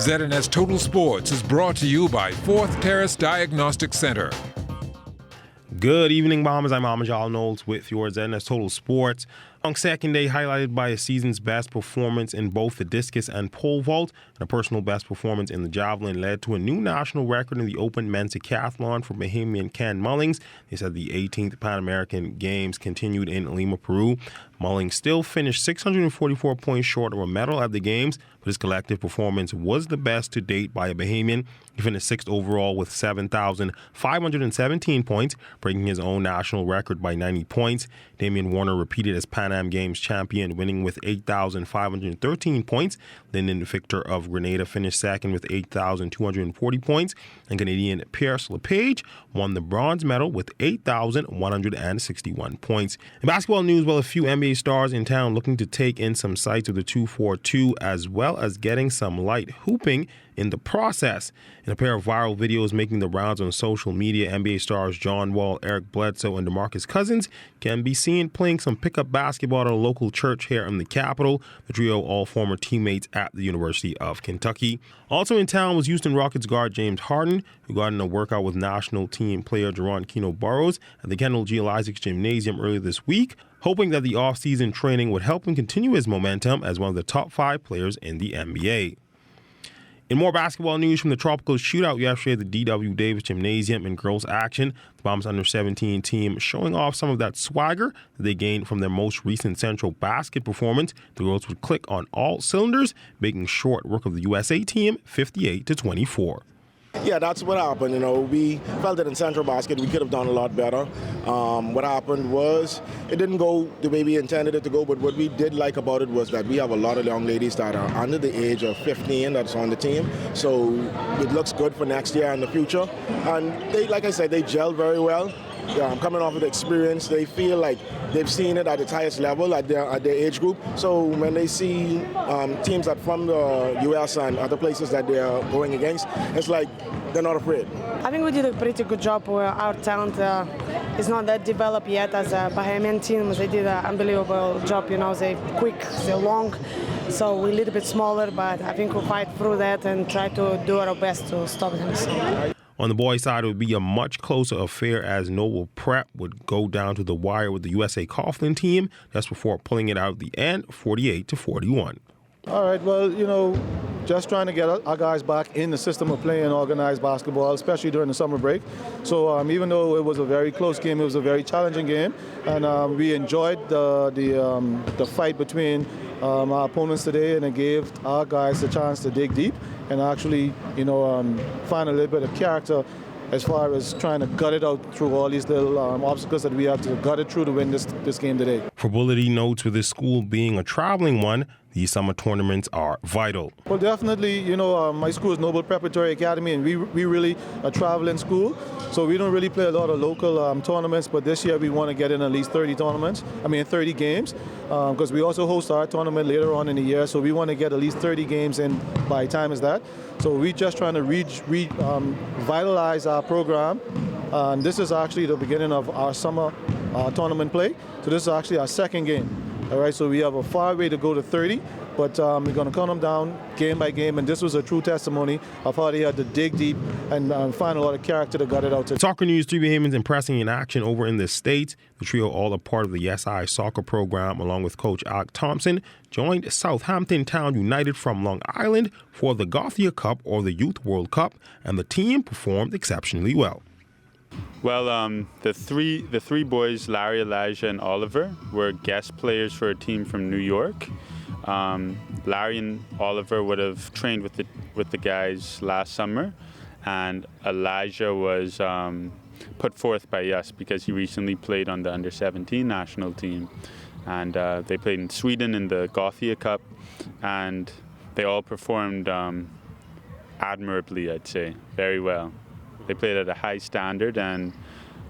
ZNS Total Sports is brought to you by Fourth Terrace Diagnostic Center. Good evening, Bombers. I'm Amajal Knowles with your ZNS Total Sports. On second day, highlighted by a season's best performance in both the discus and pole vault, and a personal best performance in the javelin led to a new national record in the open men's decathlon for Bahamian Ken Mullings. They said the 18th Pan American Games continued in Lima, Peru. Mullings still finished 644 points short of a medal at the Games, but his collective performance was the best to date by a Bahamian. He finished 6th overall with 7,517 points, breaking his own national record by 90 points. Damian Warner repeated as Pan Am Games champion, winning with 8,513 points. Lyndon Victor of Grenada finished second with 8,240 points, and Canadian Pierce LePage won the bronze medal with 8,161 points. In basketball news, well, a few NBA stars in town looking to take in some sights of the 242, as well as getting some light hooping in the process. In a pair of viral videos making the rounds on social media, NBA stars John Wall, Eric Bledsoe, and DeMarcus Cousins can be seen playing some pickup basketball at a local church here in the capital. The trio, all former teammates at the University of Kentucky. Also in town was Houston Rockets guard James Harden, who got in a workout with national team player Jerron Keno Burrows at the Kendall G. Isaacs Gymnasium earlier this week, hoping that the off-season training would help him continue his momentum as one of the top 5 players in the NBA. In more basketball news from the Tropical Shootout yesterday at the D.W. Davis Gymnasium in girls action, the Bombers under-17 team showing off some of that swagger that they gained from their most recent Central Basket performance. The girls would click on all cylinders, making short work of the USA team 58-24. Yeah, that's what happened. We felt that in Central Basket we could have done a lot better. What happened was it didn't go the way we intended it to go, but what we did like about it was that we have a lot of young ladies that are under the age of 15 that's on the team. So it looks good for next year and the future. And they, like I said, they gel very well. Coming off of the experience, they feel like they've seen it at its highest level at their age group. So when they see teams that from the U.S. and other places that they are going against, it's like they're not afraid. I think we did a pretty good job where our talent is not that developed yet as a Bahamian team. They did an unbelievable job. They're quick, they're long, so we're a little bit smaller, but I think we'll fight through that and try to do our best to stop them. On the boys' side, it would be a much closer affair as Noble Prep would go down to the wire with the USA Coughlin team. That's before pulling it out at the end, 48-41. All right, well, just trying to get our guys back in the system of playing organized basketball, especially during the summer break. So even though it was a very close game, it was a very challenging game, and we enjoyed the fight between our opponents today, and it gave our guys the chance to dig deep and actually, find a little bit of character as far as trying to gut it out through all these little obstacles that we have to gut it through to win this game today. Probability notes with this school being a traveling one, these summer tournaments are vital. Well, definitely, my school is Noble Preparatory Academy, and we really a traveling school. So we don't really play a lot of local tournaments, but this year we want to get in at least 30 games, because we also host our tournament later on in the year. So we want to get at least 30 games in by time as that. So we're just trying to revitalize our program. And this is actually the beginning of our summer tournament play. So this is actually our second game. All right, so we have a far way to go to 30, but we're going to count them down game by game, and this was a true testimony of how they had to dig deep and find a lot of character to gut it out. Soccer news, 3 Bahamians impressing in action over in the States. The trio, all a part of the SI soccer program, along with Coach Alec Thompson, joined Southampton Town United from Long Island for the Gothia Cup or the Youth World Cup, and the team performed exceptionally well. Well, the three boys, Larry, Elijah, and Oliver, were guest players for a team from New York. Larry and Oliver would have trained with the guys last summer, and Elijah was put forth by us because he recently played on the under-17 national team, and they played in Sweden in the Gothia Cup, and they all performed admirably, I'd say, very well. They played at a high standard, and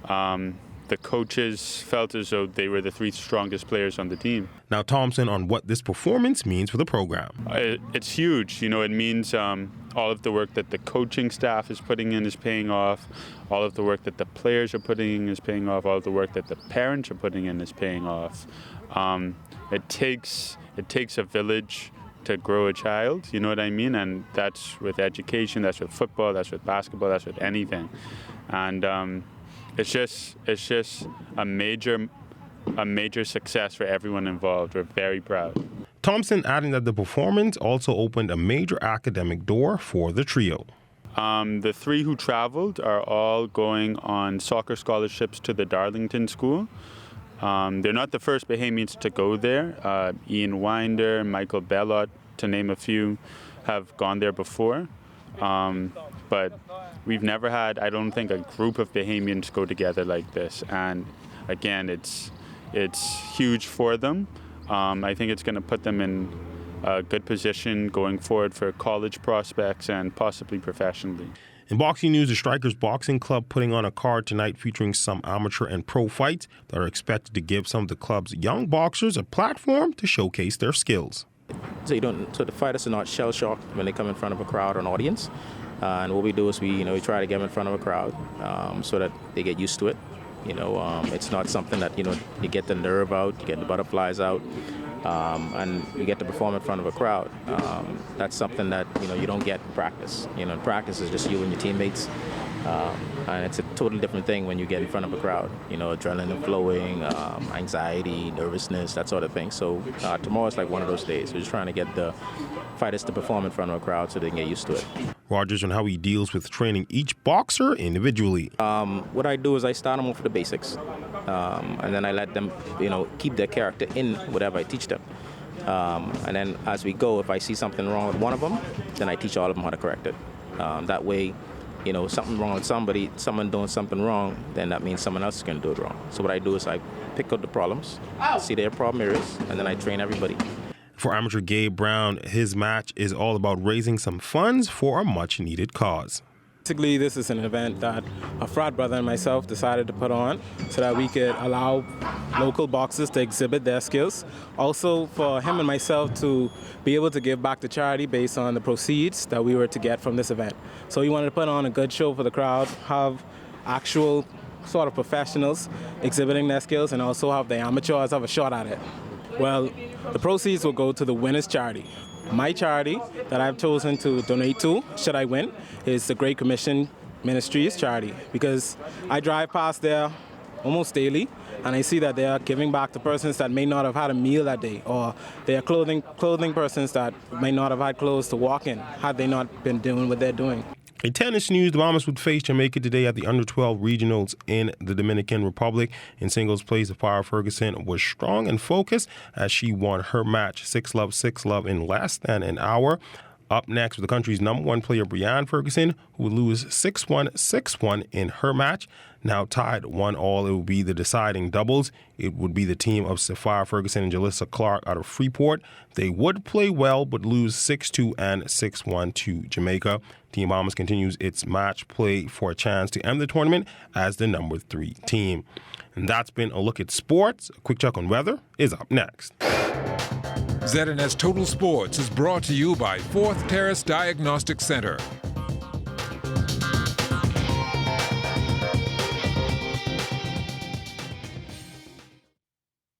the coaches felt as though they were the 3 strongest players on the team. Now, Thompson on what this performance means for the program. It's huge. It means all of the work that the coaching staff is putting in is paying off. All of the work that the players are putting in is paying off. All of the work that the parents are putting in is paying off. It takes a village to grow a child, you know what I mean? And that's with education, that's with football, that's with basketball, that's with anything. And it's just a major success for everyone involved. We're very proud. Thompson adding that the performance also opened a major academic door for the trio. The three who traveled are all going on soccer scholarships to the Darlington School. They're not the first Bahamians to go there. Ian Winder, Michael Bellot, to name a few, have gone there before. But we've never had, I don't think, a group of Bahamians go together like this. And again, it's huge for them. I think it's going to put them in a good position going forward for college prospects and possibly professionally. In boxing news, the Strikers Boxing Club putting on a card tonight featuring some amateur and pro fights that are expected to give some of the club's young boxers a platform to showcase their skills. So the fighters are not shell-shocked when they come in front of a crowd or an audience. And what we do is we try to get them in front of a crowd so that they get used to it. It's not something that, you get the nerve out, you get the butterflies out, and you get to perform in front of a crowd. That's something that, you don't get in practice. Practice is just you and your teammates. And it's a totally different thing when you get in front of a crowd. Adrenaline flowing, anxiety, nervousness, that sort of thing. So tomorrow's like one of those days. We're just trying to get the fighters to perform in front of a crowd so they can get used to it. Rogers on how he deals with training each boxer individually. What I do is I start them off with the basics, and then I let them, keep their character in whatever I teach them. And then as we go, if I see something wrong with one of them, then I teach all of them how to correct it. That way, something wrong with someone doing something wrong, then that means someone else is going to do it wrong. So what I do is I pick out the problems, see their problem areas, and then I train everybody. For amateur Gabe Brown, his match is all about raising some funds for a much-needed cause. Basically, this is an event that a frat brother and myself decided to put on so that we could allow local boxers to exhibit their skills. Also, for him and myself to be able to give back to charity based on the proceeds that we were to get from this event. So we wanted to put on a good show for the crowd, have actual sort of professionals exhibiting their skills, and also have the amateurs have a shot at it. Well, the proceeds will go to the winner's charity. My charity that I've chosen to donate to, should I win, is the Great Commission Ministries charity, because I drive past there almost daily and I see that they are giving back to persons that may not have had a meal that day, or they are clothing persons that may not have had clothes to walk in had they not been doing what they're doing. In tennis news, the Bombers would face Jamaica today at the Under-12 Regionals in the Dominican Republic. In singles play, Sapphire Ferguson was strong and focused as she won her match 6-love, 6-love in less than an hour. Up next with the country's number one player, Brianne Ferguson, who would lose 6-1, 6-1 in her match. Now tied 1-1, it will be the deciding doubles. It would be the team of Sapphire Ferguson and Jalissa Clark out of Freeport. They would play well, but lose 6-2 and 6-1 to Jamaica. Team Bombers continues its match play for a chance to end the tournament as the number 3 team. And that's been a look at sports. A quick check on weather is up next. ZNS Total Sports is brought to you by Fourth Terrace Diagnostic Center.